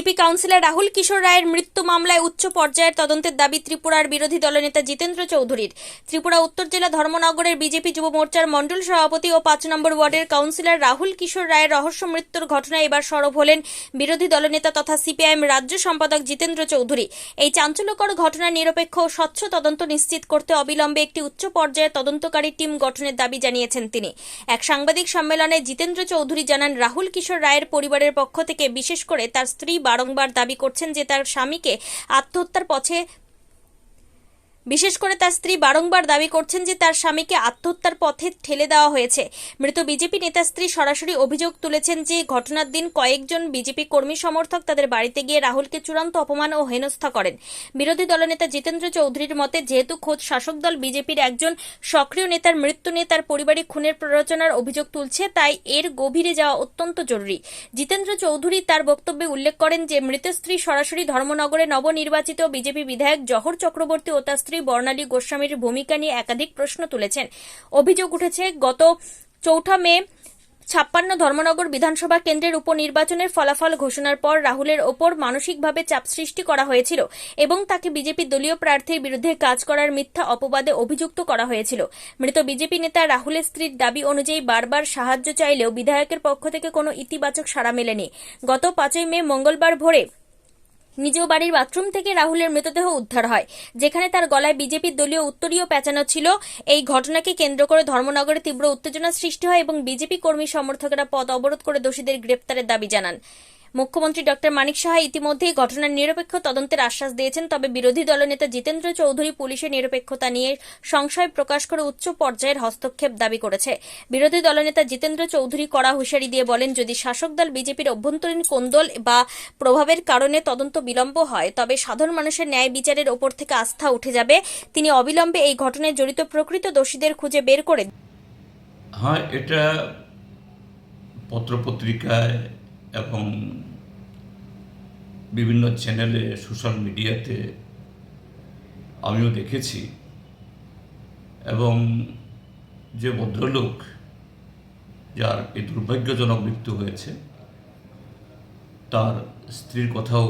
BJP councillor Rahul কিশোর রায়ের মৃত্যু মামলায় উচ্চ পর্যায়ের তদন্তের দাবি ত্রিপুরার বিরোধী দলনেতা জিতেন্দ্র চৌধুরীর। ত্রিপুরা উত্তর জেলা ধর্মনগরের বিজেপি যুব মোর্চার মণ্ডল সভাপতি ও 5 নম্বর ওয়ার্ডের কাউন্সিলর রাহুল কিশোর রায়ের রহস্য মৃত্যুর ঘটনায় এবার সরব হলেন বিরোধী দলনেতা তথা সিপিআইএম রাজ্য সম্পাদক জিতেন্দ্র চৌধুরী। এই চাঞ্চল্যকর ঘটনার নিরপেক্ষ ও স্বচ্ছ তদন্ত নিশ্চিত করতে অবিলম্বে একটি উচ্চ পর্যায়ের তদন্তকারী টিম গঠনের দাবি জানিয়েছেন তিনি। এক সাংবাদিক সম্মেলনে জিতেন্দ্র চৌধুরী জানান, রাহুল কিশোর রায়ের পরিবারের পক্ষ থেকে বিশেষ করে তার স্ত্রী বারংবার দাবি করছেন যে তার স্বামীকে আত্মহত্যার পথে ঠেলে দেওয়া হয়েছে। মৃত বিজেপি নেতার স্ত্রী সরাসরি অভিযোগ তুলেছেন যে ঘটনার দিন কয়েকজন বিজেপি কর্মী সমর্থক তাদের বাড়িতে গিয়ে রাহুলকে চূড়ান্ত অপমান ও হেনস্থা করেন। বিরোধী দলনেতা জিতেন্দ্র চৌধুরীর মতে, যেহেতু খোদ শাসক দল বিজেপির একজন সক্রিয় নেতার মৃত্যু নিয়ে তার পরিবারিক খুনের প্ররোচনার অভিযোগ তুলছে, তাই এর গভীরে যাওয়া অত্যন্ত জরুরি। জিতেন্দ্র চৌধুরী তার বক্তব্যে উল্লেখ করেন যে মৃত স্ত্রী সরাসরি ধর্মনগরে নবনির্বাচিত বিজেপি বিধায়ক জহর চক্রবর্তী ও তার স্ত্রী বর্ণালী গোস্বামীর ভূমিকা নিয়ে একাধিক প্রশ্ন তুলেছেন। অভিযোগ উঠেছে, গত 4 মে 56 ধর্মনগর বিধানসভা কেন্দ্রের উপনির্বাচনের ফলাফল ঘোষণার পর রাহুলের ওপর মানসিকভাবে চাপ সৃষ্টি করা হয়েছিল এবং তাকে বিজেপি দলীয় প্রার্থীর বিরুদ্ধে কাজ করার মিথ্যা অপবাদে অভিযুক্ত করা হয়েছিল। মৃত বিজেপি নেতা রাহুলের স্ত্রীর দাবি অনুযায়ী বারবার সাহায্য চাইলেও বিধায়কের পক্ষ থেকে কোনো ইতিবাচক সাড়া মেলেনি। গত 5 মে মঙ্গলবার ভোরে নিজ বাড়ির বাথরুম থেকে রাহুলের মৃতদেহ উদ্ধার হয়, যেখানে তার গলায় বিজেপির দলীয় উত্তরীয় পেঁচানো ছিল। এই ঘটনাকে কেন্দ্র করে ধর্মনগরে তীব্র উত্তেজনা সৃষ্টি হয় এবং বিজেপি কর্মী সমর্থকেরা পথ অবরোধ করে দোষীদের গ্রেপ্তারের দাবি জানান। মুখ্যমন্ত্রী ডক্টর মানিক সাহা ইতিমধ্যেই ঘটনার নিরপেক্ষ তদন্তের আশ্বাস দিয়েছেন, তবে বিরোধী দলনেতা জিতেন্দ্র চৌধুরী পুলিশের নিরপেক্ষতা নিয়ে সংশয় প্রকাশ করে উচ্চ পর্যায়ের হস্তক্ষেপ দাবি করেছে। বিরোধী দলনেতা জিতেন্দ্র চৌধুরী কড়া হুঁশিয়ারি দিয়ে বলেন, যদি শাসক দল বিজেপির অভ্যন্তরীণ কোন্দল বা প্রভাবের কারণে তদন্ত বিলম্ব হয়, তবে সাধারণ মানুষের ন্যায় বিচারের ওপর থেকে আস্থা উঠে যাবে। তিনি অবিলম্বে এই ঘটনায় জড়িত প্রকৃত দোষীদের খুঁজে বের করে এটা পত্রপত্রিকায় এবং বিভিন্ন চ্যানেলে, সোশ্যাল মিডিয়াতে আমিও দেখেছি। এবং যে ভদ্রলোক যার এই দুর্ভাগ্যজনক মৃত্যু হয়েছে, তার স্ত্রীর কথাও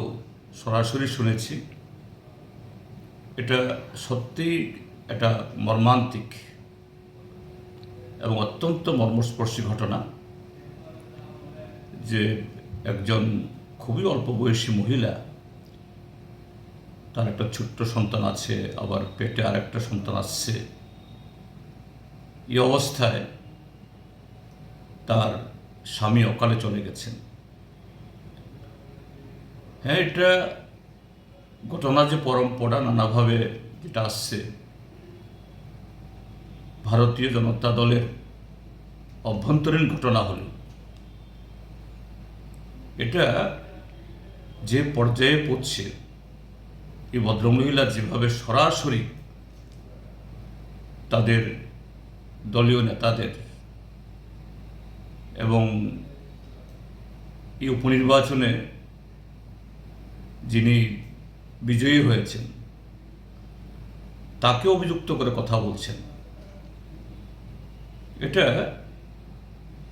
সরাসরি শুনেছি। এটা সত্যিই একটা মর্মান্তিক এবং অত্যন্ত মর্মস্পর্শী ঘটনা যে একজন খুবই অল্প বয়সী মহিলা, তার একটা ছোট্ট সন্তান আছে, আবার পেটে আর একটা সন্তান আসছে। এই অবস্থায় তার স্বামী অকালে চলে গেছেন। এটা ঘটনা যে পরম্পরা নানাভাবে যেটা আসছে, ভারতীয় জনতা দলের অভ্যন্তরীণ ঘটনা হলে এটা যে পর্যায়ে পড়ছে, এই ভদ্রমহিলা যেভাবে সরাসরি তাদের দলীয় নেতাদের এবং এই উপনির্বাচনে যিনি বিজয়ী হয়েছেন তাকে অভিযুক্ত করে কথা বলছেন, এটা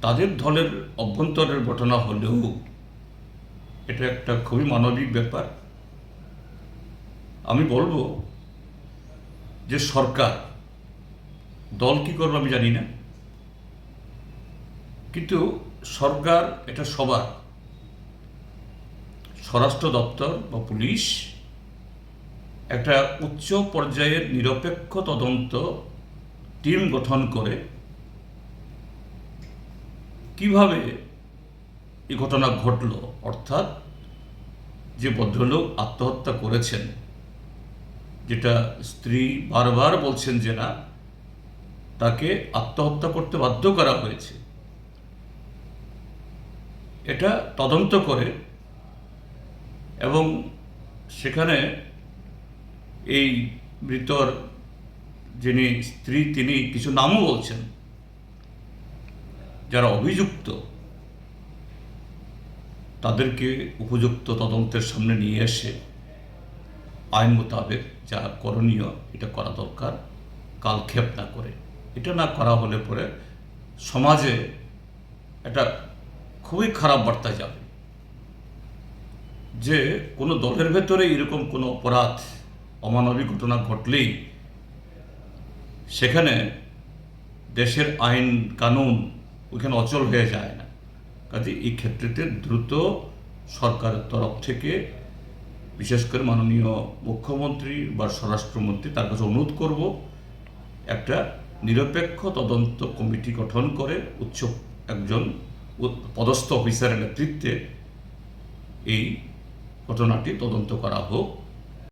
তাদের দলের অভ্যন্তরের ঘটনা হলেও এটা একটা খুবই মানবিক ব্যাপার। আমি বলবো যে সরকার, দল কি করবে আমি জানি না, কিন্তু সরকার এটা সবার, স্বরাষ্ট্র দপ্তর বা পুলিশ একটা উচ্চ পর্যায়ের নিরপেক্ষ তদন্ত টিম গঠন করে কিভাবে এই ঘটনা ঘটল, অর্থাৎ যে ভদ্রলোক আত্মহত্যা করেছেন, যেটা স্ত্রী বারবার বলছেন যে না, তাকে আত্মহত্যা করতে বাধ্য করা হয়েছে, এটা তদন্ত করে এবং সেখানে এই মৃতর যিনি স্ত্রী তিনি কিছু নামও বলছেন, যারা অভিযুক্ত তাদেরকে উপযুক্ত তদন্তের সামনে নিয়ে এসে আইন মোতাবেক যা করণীয় এটা করা দরকার, কালক্ষেপ না করে। এটা না করা হলে পরে সমাজে এটা খুবই খারাপ বার্তা যাবে। যে কোনো দলের ভেতরে এরকম কোনো অপরাধ অমানবিক ঘটনা ঘটলেই সেখানে দেশের আইন কানুন ওইখানে অচল হয়ে যায় না। কাজে এই ক্ষেত্রেতে দ্রুত সরকারের তরফ থেকে বিশেষ করে মাননীয় মুখ্যমন্ত্রী বা স্বরাষ্ট্রমন্ত্রী তার কাছে অনুরোধ করব একটা নিরপেক্ষ তদন্ত কমিটি গঠন করে উচ্চ একজন পদস্থ অফিসারের নেতৃত্বে এই ঘটনাটি তদন্ত করা হোক।